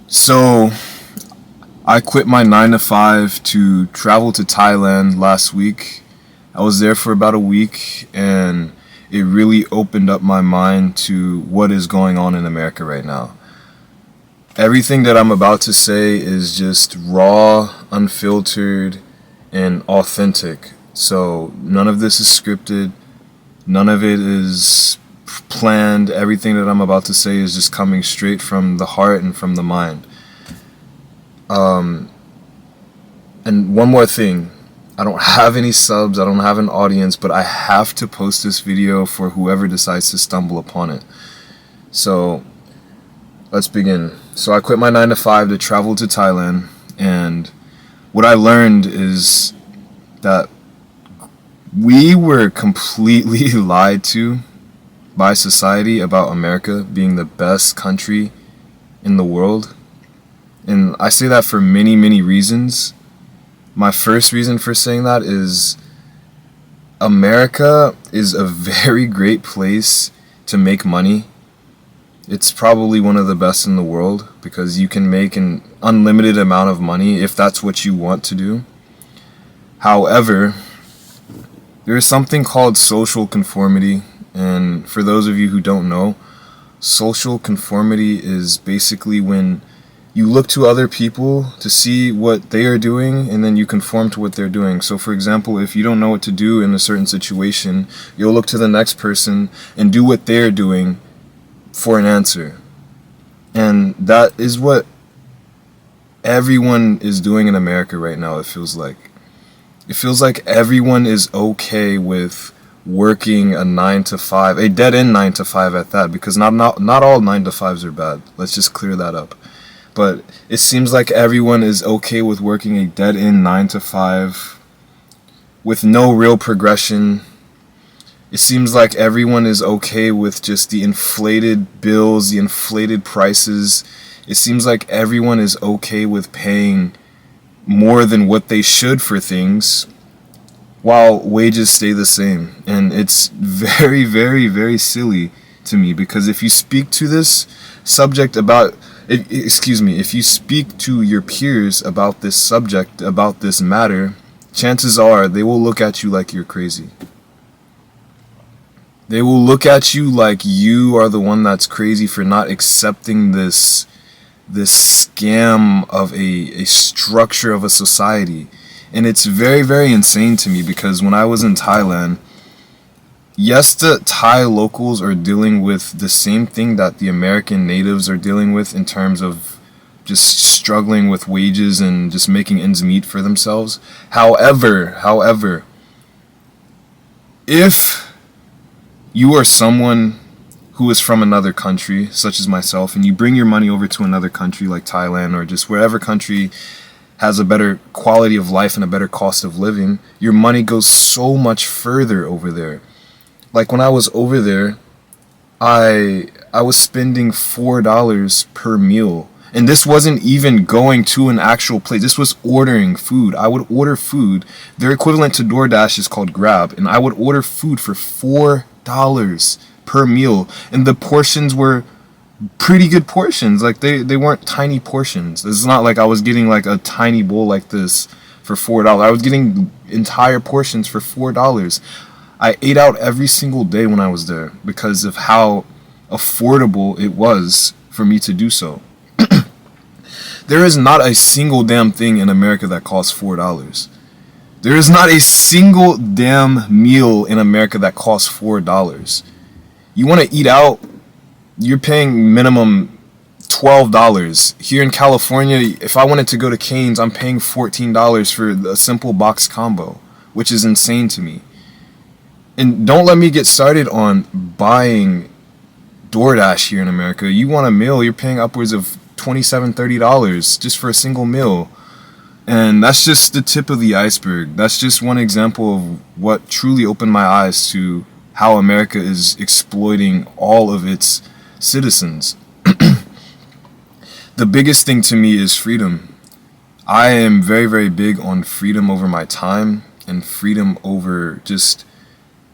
So I quit my 9 to 5 to travel to Thailand last week. I was there for about a week and it really opened up my mind to what is going on in America right now. Everything that I'm about to say is just raw, unfiltered, and authentic. So none of this is scripted, none of it is planned. Everything that I'm about to say is just coming straight from the heart and from the mind. And one more thing, I don't have any subs, I don't have an audience, but I have to post this video for whoever decides to stumble upon it. So let's begin. So I quit my 9 to 5 to travel to Thailand, and what I learned is that we were completely lied to by society about America being the best country in the world. And I say that for many, many reasons. My first reason for saying that is America is a very great place to make money. It's probably one of the best in the world because you can make an unlimited amount of money if that's what you want to do. However, there is something called social conformity, and for those of you who don't know, social conformity is basically when you look to other people to see what they are doing and then you conform to what they're doing. So for example, if you don't know what to do in a certain situation, you'll look to the next person and do what they're doing for an answer. And that is what everyone is doing in America right now, it feels like. It feels like everyone is okay with working a 9 to 5, a dead-end 9 to 5 at that, because not all 9 to 5s are bad. Let's just clear that up. But it seems like everyone is okay with working a dead-end 9 to 5 with no real progression. It seems like everyone is okay with just the inflated bills, the inflated prices. It seems like everyone is okay with paying more than what they should for things while wages stay the same. And it's very, very, very silly to me, because if you speak to this subject about if you speak to your peers about this subject, about this matter, chances are they will look at you like you're crazy. They will look at you like you are the one that's crazy for not accepting this scam of a structure of a society. And it's very, very insane to me, because when I was in Thailand, yes, the Thai locals are dealing with the same thing that the American natives are dealing with in terms of just struggling with wages and just making ends meet for themselves. However, if you are someone who is from another country, such as myself, and you bring your money over to another country like Thailand or just wherever country has a better quality of life and a better cost of living, your money goes so much further over there. Like when I was over there, I was spending $4 per meal. And this wasn't even going to an actual place. This was ordering food. I would order food. Their equivalent to DoorDash is called Grab. And I would order food for $4 per meal. And the portions were pretty good portions. Like they weren't tiny portions. It's not like I was getting like a tiny bowl like this for $4. I was getting entire portions for $4. I ate out every single day when I was there because of how affordable it was for me to do so. There is not a single damn thing in America that costs $4. There is not a single damn meal in America that costs $4. You want to eat out, you're paying minimum $12. Here in California, if I wanted to go to Cane's, I'm paying $14 for a simple box combo, which is insane to me. And don't let me get started on buying DoorDash here in America. You want a meal, you're paying upwards of $27, $30 just for a single meal. And that's just the tip of the iceberg. That's just one example of what truly opened my eyes to how America is exploiting all of its citizens. The biggest thing to me is freedom. I am very, very big on freedom over my time and freedom over just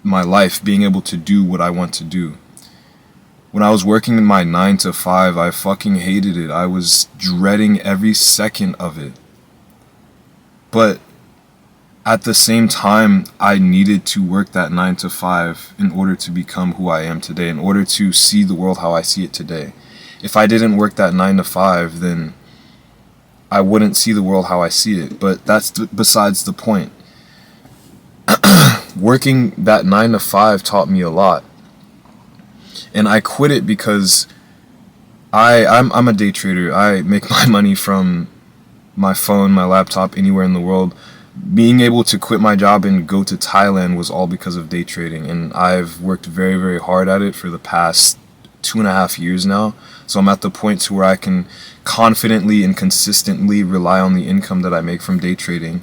my life, being able to do what I want to do. When I was working in my 9 to 5, I fucking hated it. I was dreading every second of it. But at the same time, I needed to work that 9 to 5 in order to become who I am today, in order to see the world how I see it today. If I didn't work that 9 to 5, then I wouldn't see the world how I see it. But that's besides the point. Working that 9 to 5 taught me a lot. And I quit it because I'm a day trader. I make my money from my phone, my laptop, anywhere in the world. Being able to quit my job and go to Thailand was all because of day trading. And I've worked very, very hard at it for the past 2.5 years now. So I'm at the point to where I can confidently and consistently rely on the income that I make from day trading.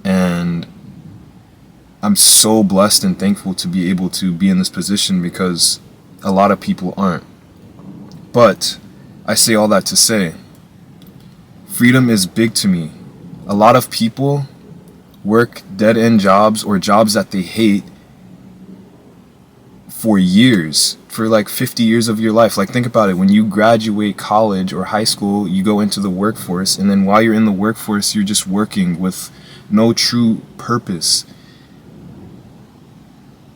And I'm so blessed and thankful to be able to be in this position because a lot of people aren't. But I say all that to say, freedom is big to me. A lot of people work dead-end jobs or jobs that they hate for years, for like 50 years of your life. Like, think about it. When you graduate college or high school, you go into the workforce, and then while you're in the workforce, you're just working with no true purpose.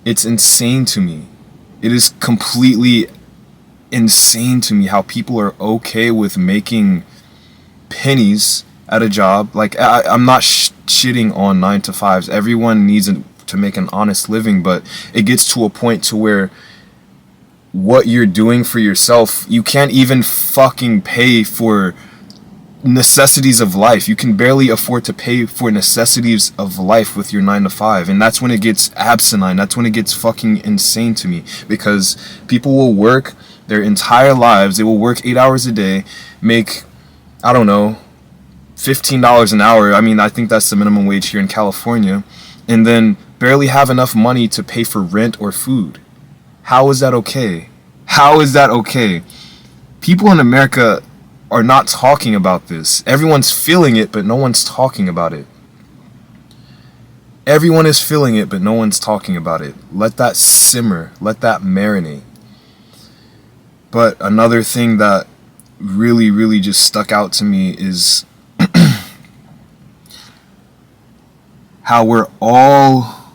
It's insane to me. It is completely insane to me how people are okay with making pennies at a job. Like, I'm not shitting on 9 to 5s. Everyone needs to make an honest living, but it gets to a point to where what you're doing for yourself, you can't even fucking pay for necessities of life. You can barely afford to pay for necessities of life with your 9 to 5. And that's when it gets asinine. That's when it gets fucking insane to me, because people will work their entire lives. They will work 8 hours a day, make, I don't know, $15 an hour. I mean, I think that's the minimum wage here in California, and then barely have enough money to pay for rent or food. How is that okay? How is that okay? People in America are not talking about this. Everyone's feeling it, but no one's talking about it. Everyone is feeling it, but no one's talking about it. Let that simmer. Let that marinate. But another thing that really, really just stuck out to me is how we're all,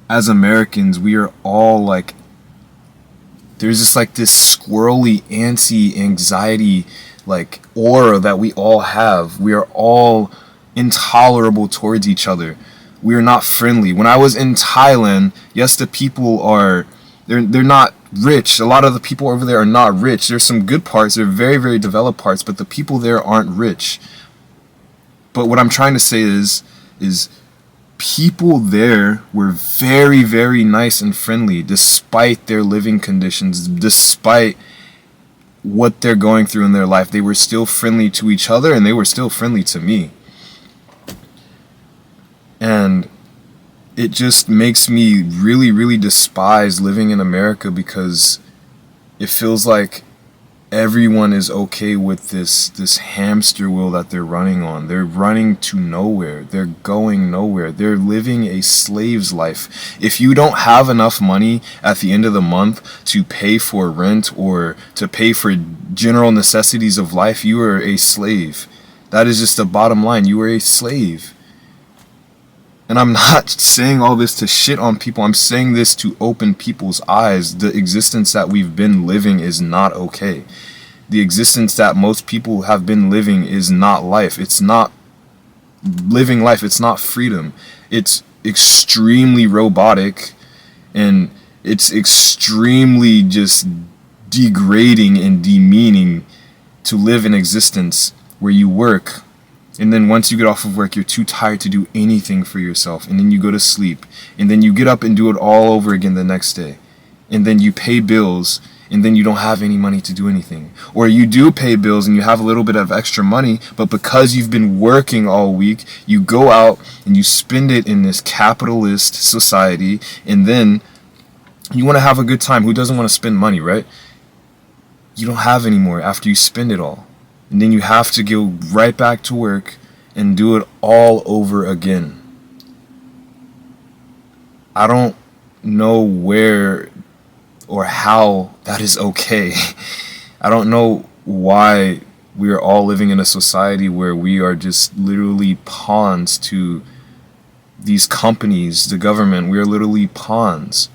as Americans, we are all like, there's just like this squirrely, antsy, anxiety, like aura that we all have. We are all intolerable towards each other. We are not friendly. When I was in Thailand, yes, the people are, they're not rich. A lot of the people over there are not rich. There's some good parts. They're very, very developed parts, but the people there aren't rich. But what I'm trying to say is people there were very, very nice and friendly, despite their living conditions, despite what they're going through in their life. They were still friendly to each other, and they were still friendly to me. And it just makes me really, really despise living in America, because it feels like everyone is okay with this hamster wheel that they're running on. They're running to nowhere. They're going nowhere. They're living a slave's life. If you don't have enough money at the end of the month to pay for rent or to pay for general necessities of life, you are a slave. That is just the bottom line. You are a slave. And I'm not saying all this to shit on people. I'm saying this to open people's eyes. The existence that we've been living is not okay. The existence that most people have been living is not life. It's not living life. It's not freedom. It's extremely robotic, and it's extremely just degrading and demeaning to live an existence where you work, and then once you get off of work, you're too tired to do anything for yourself. And then you go to sleep. And then you get up and do it all over again the next day. And then you pay bills. And then you don't have any money to do anything. Or you do pay bills and you have a little bit of extra money. But because you've been working all week, you go out and you spend it in this capitalist society. And then you want to have a good time. Who doesn't want to spend money, right? You don't have any more after you spend it all. And then you have to go right back to work and do it all over again. I don't know where or how that is okay. I don't know why we are all living in a society where we are just literally pawns to these companies, the government. We are literally pawns.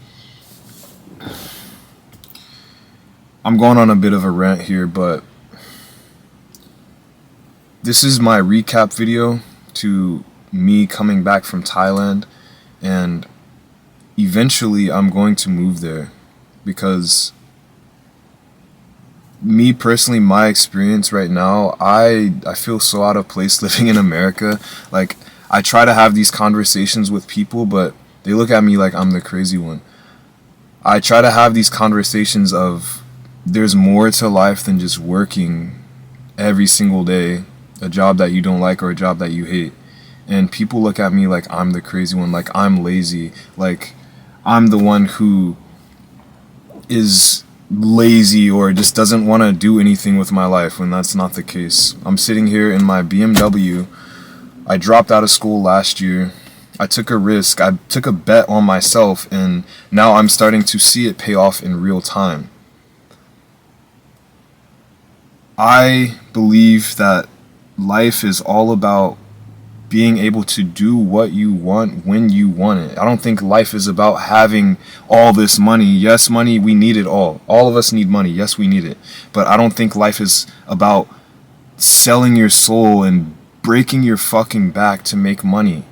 I'm going on a bit of a rant here, but this is my recap video to me coming back from Thailand, and eventually I'm going to move there because me personally, my experience right now, I feel so out of place living in America. Like, I try to have these conversations with people, but they look at me like I'm the crazy one. I try to have these conversations of there's more to life than just working every single day a job that you don't like or a job that you hate. And people look at me like I'm the crazy one, like I'm lazy, like I'm the one who is lazy or just doesn't want to do anything with my life, when that's not the case. I'm sitting here in my BMW. I dropped out of school last year. I took a risk. I took a bet on myself, and now I'm starting to see it pay off in real time. I believe that life is all about being able to do what you want when you want it. I don't think life is about having all this money. Yes, money, we need it all. All of us need money. Yes, we need it. But I don't think life is about selling your soul and breaking your fucking back to make money.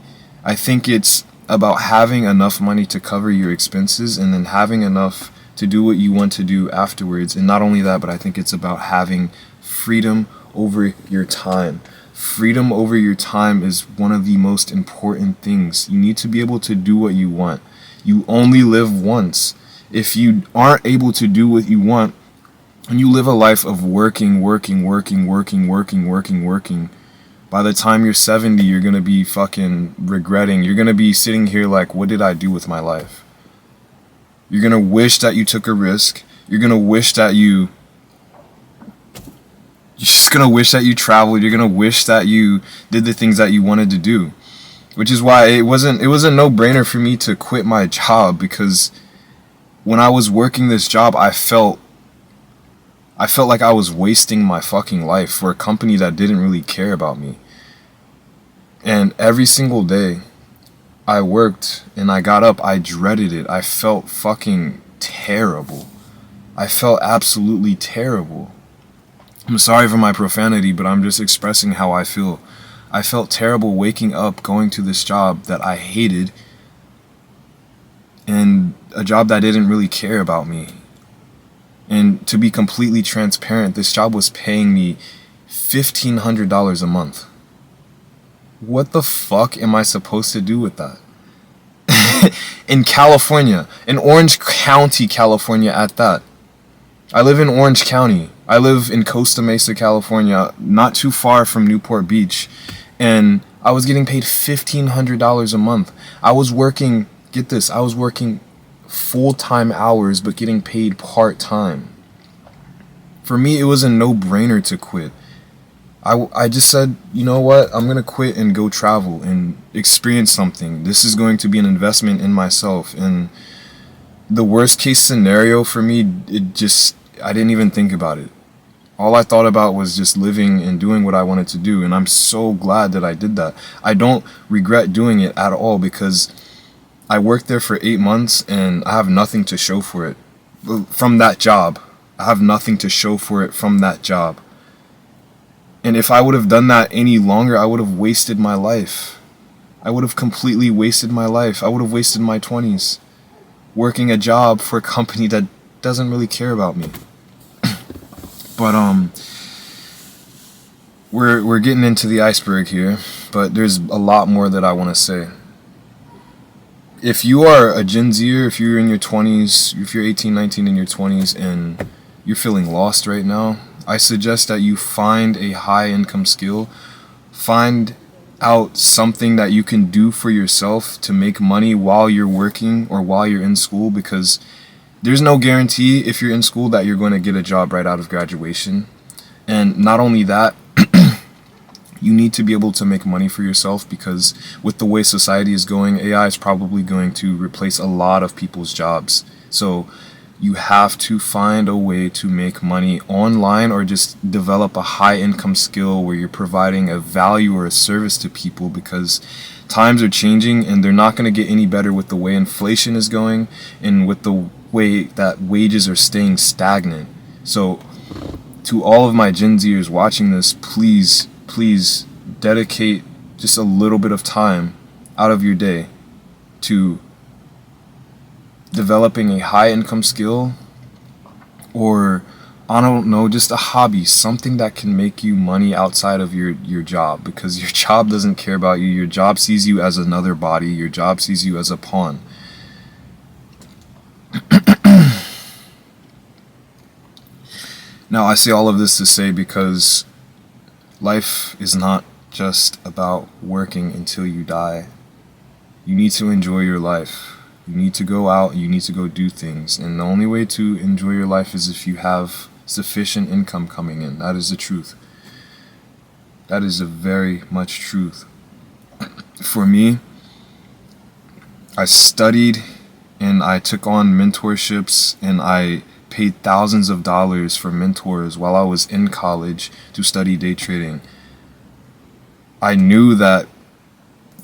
I think it's about having enough money to cover your expenses and then having enough to do what you want to do afterwards. And not only that, but I think it's about having freedom over your time. Freedom over your time is one of the most important things. You need to be able to do what you want. You only live once. If you aren't able to do what you want, and you live a life of working, by the time you're 70, you're going to be fucking regretting. You're going to be sitting here like, what did I do with my life? You're going to wish that you took a risk. You're going to wish that you're just going to wish that you traveled. You're going to wish that you did the things that you wanted to do. Which is why it was a no-brainer for me to quit my job, because when I was working this job, I felt like I was wasting my fucking life for a company that didn't really care about me. And every single day I worked and I got up, I dreaded it. I felt fucking terrible. I felt absolutely terrible. I'm sorry for my profanity, but I'm just expressing how I feel. I felt terrible waking up, going to this job that I hated, and a job that didn't really care about me. And to be completely transparent, this job was paying me $1,500 a month. What the fuck am I supposed to do with that? In California, in Orange County, California at that. I live in Orange County. I live in Costa Mesa, California, not too far from Newport Beach. And I was getting paid $1,500 a month. I was working, get this, I was working full-time hours but getting paid part-time. For me, it was a no-brainer to quit. I just said, you know what, I'm going to quit and go travel and experience something. This is going to be an investment in myself. And the worst case scenario for me, I didn't even think about it. All I thought about was just living and doing what I wanted to do. And I'm so glad that I did that. I don't regret doing it at all, because I worked there for 8 months and I have nothing to show for it from that job. I have nothing to show for it from that job. And if I would have done that any longer, I would have wasted my life. I would have completely wasted my life. I would have wasted my 20s working a job for a company that doesn't really care about me. But we're getting into the iceberg here, but there's a lot more that I want to say. If you are a Gen Zer, if you're in your 20s, if you're 18, 19 in your 20s and you're feeling lost right now, I suggest that you find a high income skill. Find out something that you can do for yourself to make money while you're working or while you're in school, because there's no guarantee if you're in school that you're going to get a job right out of graduation. And not only that, you need to be able to make money for yourself, because with the way society is going, AI is probably going to replace a lot of people's jobs. So You have to find a way to make money online or just develop a high income skill where you're providing a value or a service to people, because times are changing and they're not going to get any better with the way inflation is going and with the way that wages are staying stagnant. So to all of my Gen Zers watching this, please, please dedicate just a little bit of time out of your day to developing a high income skill, or I don't know, just a hobby, something that can make you money outside of your job, because your job doesn't care about you. Your job sees you as another body. Your job sees you as a pawn. Now, I say all of this to say because life is not just about working until you die. You need to enjoy your life. You need to go out, you need to go do things. And the only way to enjoy your life is if you have sufficient income coming in. That is the truth. That is a very much truth. For me, I studied and I took on mentorships and I paid thousands of dollars for mentors while I was in college to study day trading. I knew that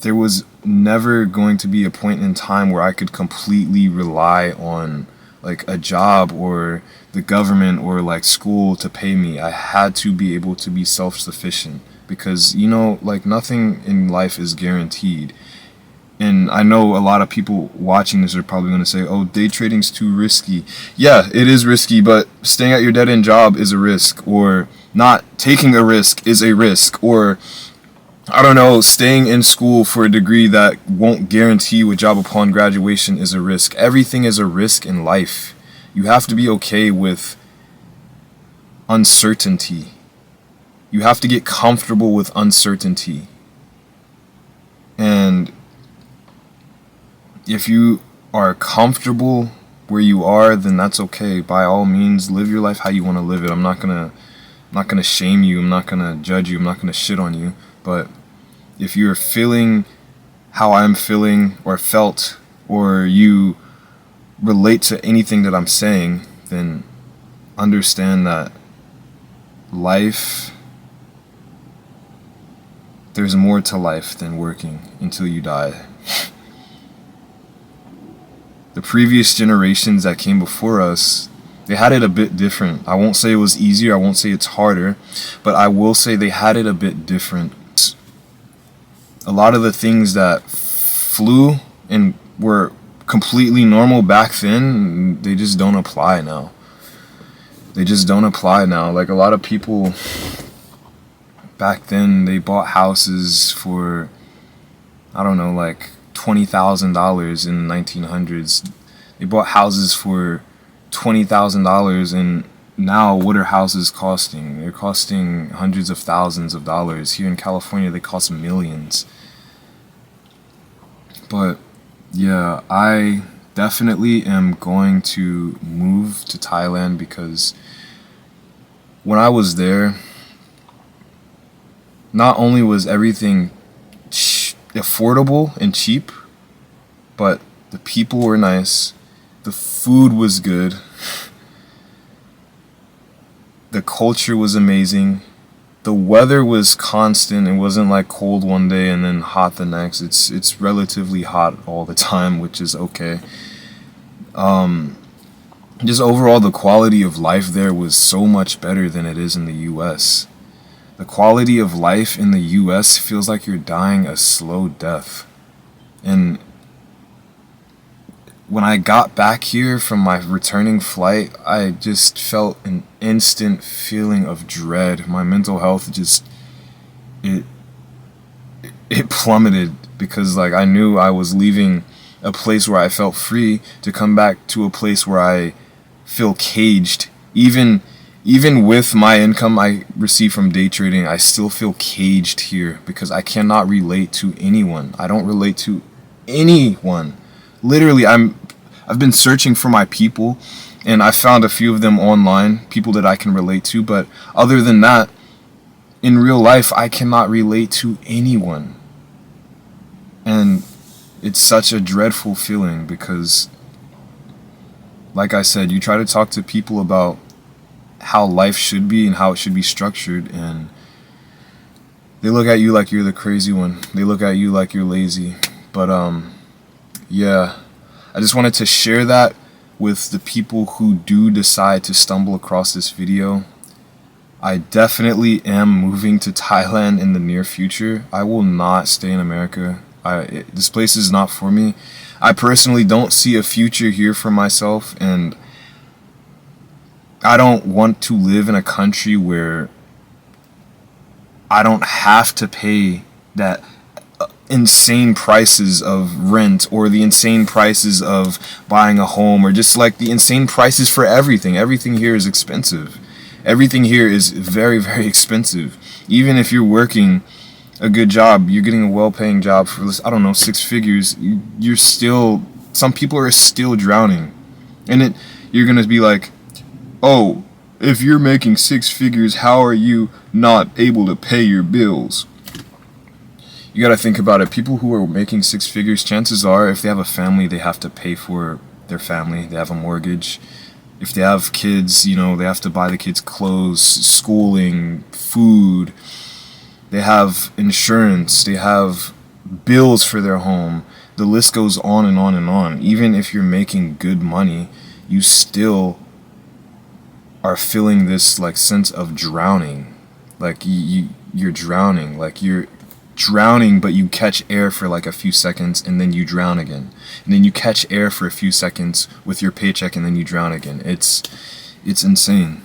there was never going to be a point in time where I could completely rely on like a job or the government or like school to pay me. I had to be able to be self-sufficient, because like nothing in life is guaranteed. And I know a lot of people watching this are probably going to say, oh, day trading's too risky. Yeah, it is risky, but staying at your dead-end job is a risk, or not taking a risk is a risk, or I don't know, staying in school for a degree that won't guarantee you a job upon graduation is a risk. Everything is a risk in life. You have to be okay with uncertainty. You have to get comfortable with uncertainty. And if you are comfortable where you are, then that's okay. By all means, live your life how you want to live it. I'm not gonna shame you. I'm not gonna judge you. I'm not gonna shit on you. But if you're feeling how I'm feeling or felt, or you relate to anything that I'm saying, then understand that there's more to life than working until you die. The previous generations that came before us, they had it a bit different. I won't say it was easier, I won't say it's harder, but I will say they had it a bit different. A lot of the things that flew and were completely normal back then, they just don't apply now. They just don't apply now. Like a lot of people back then, they bought houses for, I don't know, like $20,000 in the 1900s. They bought houses for $20,000, and now what are houses costing? They're costing hundreds of thousands of dollars. Here in California, they cost millions. But yeah, I definitely am going to move to Thailand, because when I was there, not only was everything affordable and cheap, but the people were nice, the food was good, the culture was amazing, the weather was constant. It wasn't like cold one day and then hot the next. It's relatively hot all the time, which is okay. Just overall, the quality of life there was so much better than it is in the US. The quality of life in the US feels like you're dying a slow death. And when I got back here from my returning flight, I just felt an instant feeling of dread. My mental health just, it plummeted, because like I knew I was leaving a place where I felt free to come back to a place where I feel caged. Even with my income I receive from day trading, I still feel caged here, because I cannot relate to anyone. I don't relate to anyone. Literally, I've been searching for my people, and I found a few of them online, people that I can relate to, but other than that, in real life, I cannot relate to anyone. And it's such a dreadful feeling, because like I said, you try to talk to people about how life should be and how it should be structured, and they look at you like you're the crazy one. They look at you like you're lazy. But yeah, I just wanted to share that with the people who do decide to stumble across this video. I definitely am moving to Thailand in the near future. I will not stay in America. This place is not for me. I personally don't see a future here for myself, and I don't want to live in a country where I don't have to pay that insane prices of rent, or the insane prices of buying a home, or just like the insane prices for everything. Everything here is expensive. Everything here is very, very expensive. Even if you're working a good job, you're getting a well-paying job for, I don't know, 6 figures, you're still, some people are still drowning. And you're gonna be like, oh, if you're making 6 figures, how are you not able to pay your bills? You gotta think about it. People who are making 6 figures, chances are, if they have a family, they have to pay for their family. They have a mortgage. If they have kids, you know, they have to buy the kids clothes, schooling, food. They have insurance. They have bills for their home. The list goes on and on and on. Even if you're making good money, you still are feeling this like sense of drowning. Like you're drowning. Like you're drowning, but you catch air for like a few seconds and then you drown again, and then you catch air for a few seconds with your paycheck and then you drown again. It's insane.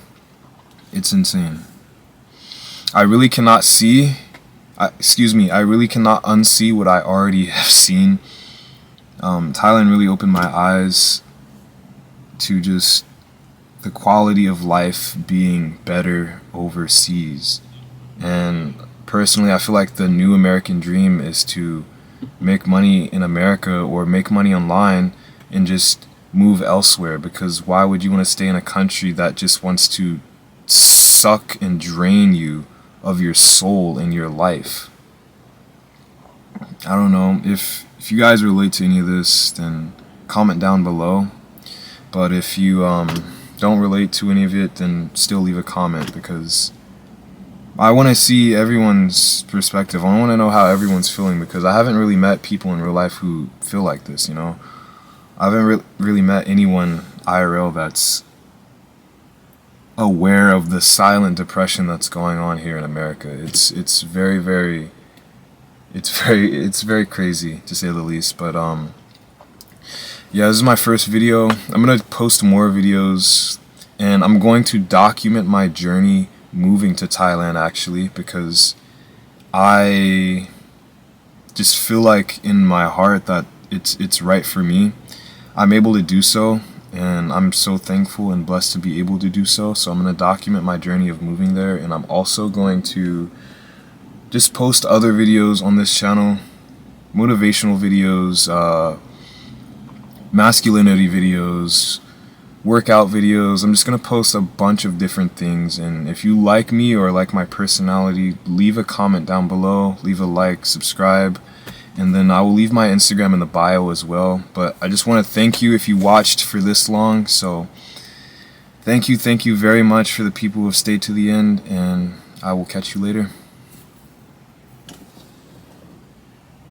It's insane. I really cannot unsee what I already have seen. Thailand really opened my eyes to just the quality of life being better overseas. And personally, I feel like the new American dream is to make money in America or make money online and just move elsewhere, because why would you want to stay in a country that just wants to suck and drain you of your soul and your life? I don't know. If you guys relate to any of this, then comment down below. But if you don't relate to any of it, then still leave a comment, because I want to see everyone's perspective. I want to know how everyone's feeling, because I haven't really met people in real life who feel like this, you know? I haven't really met anyone IRL that's aware of the silent depression that's going on here in America. It's very crazy, to say the least. But yeah, this is my first video. I'm gonna post more videos, and I'm going to document my journey moving to Thailand, actually, because I just feel like in my heart that it's right for me. I'm able to do so, and I'm so thankful and blessed to be able to do so. So I'm going to document my journey of moving there, and I'm also going to just post other videos on this channel, motivational videos, masculinity videos, workout videos. I'm just going to post a bunch of different things, and if you like me or like my personality, leave a comment down below, leave a like, subscribe, and then I will leave my Instagram in the bio as well. But I just want to thank you if you watched for this long. So thank you very much for the people who have stayed to the end, and I will catch you later.